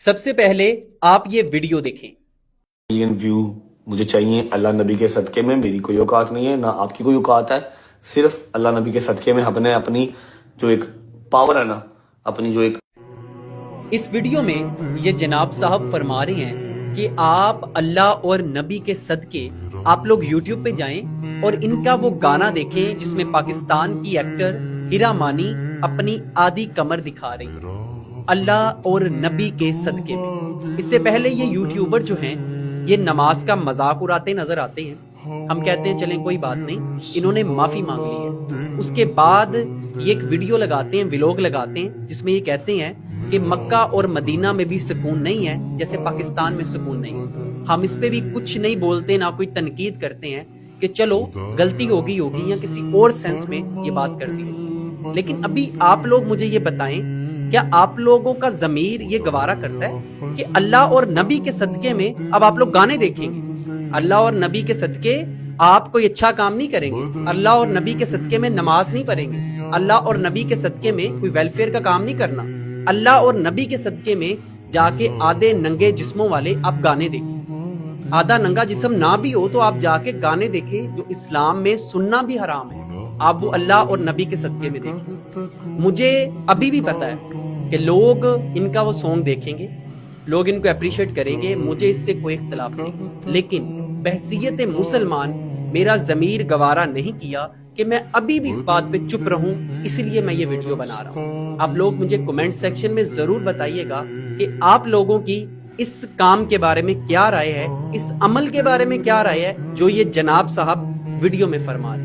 سب سے پہلے آپ یہ ویڈیو دیکھیں۔ ملین ویو مجھے چاہیے اللہ نبی کے صدقے میں، میری کوئی اوقات نہیں ہے، نہ آپ کی کوئی اوقات ہے، صرف اللہ نبی کے صدقے میں ہم نے اپنی جو ایک پاور ہے نا، اپنی جو ایک اس ویڈیو میں یہ جناب صاحب فرما رہے ہیں کہ آپ اللہ اور نبی کے صدقے آپ لوگ یوٹیوب پہ جائیں اور ان کا وہ گانا دیکھیں جس میں پاکستان کی ایکٹر ہیرا مانی اپنی آدھی کمر دکھا رہی ہے اللہ اور نبی کے صدقے میں۔ اس سے پہلے یہ یوٹیوبر جو ہیں یہ نماز کا مذاق اڑاتے نظر آتے ہیں، ہم کہتے ہیں چلیں کوئی بات نہیں، انہوں نے معافی مانگ لی ہے۔ اس کے بعد یہ ایک ویڈیو لگاتے ہیں، ویلوگ لگاتے ہیں، جس میں یہ کہتے ہیں کہ مکہ اور مدینہ میں بھی سکون نہیں ہے جیسے پاکستان میں سکون نہیں ہے۔ ہم اس پہ بھی کچھ نہیں بولتے، نہ کوئی تنقید کرتے ہیں کہ چلو غلطی ہوگی یا کسی اور سینس میں یہ بات کر دی ہوگی۔ لیکن ابھی آپ لوگ مجھے یہ بتائیں، کیا آپ لوگوں کا ضمیر یہ گوارا کرتا ہے کہ اللہ اور نبی کے صدقے میں اب آپ لوگ گانے دیکھیں گے؟ اللہ اور نبی کے صدقے آپ کوئی اچھا کام نہیں کریں گے، اللہ اور نبی کے صدقے میں نماز نہیں پڑھیں گے، اللہ اور نبی کے صدقے میں کوئی ویلفیئر کا کام نہیں کرنا، اللہ اور نبی کے صدقے میں جا کے آدھے ننگے جسموں والے آپ گانے دیکھیں۔ آدھا ننگا جسم نہ بھی ہو تو آپ جا کے گانے دیکھیں جو اسلام میں سننا بھی حرام ہے، آپ وہ اللہ اور نبی کے صدقے میں دیکھیں۔ مجھے ابھی بھی پتا ہے کہ لوگ ان کا وہ سانگ دیکھیں گے، لوگ ان کو اپریشیٹ کریں گے، مجھے اس سے کوئی اختلاف نہیں، لیکن بحیثیت مسلمان میرا ضمیر گوارا نہیں کیا کہ میں ابھی بھی اس بات پہ چپ رہوں، اس لیے میں یہ ویڈیو بنا رہا ہوں۔ آپ لوگ مجھے کمنٹ سیکشن میں ضرور بتائیے گا کہ آپ لوگوں کی اس کام کے بارے میں کیا رائے ہے، اس عمل کے بارے میں کیا رائے ہے جو یہ جناب صاحب ویڈیو میں فرما رہے ہیں۔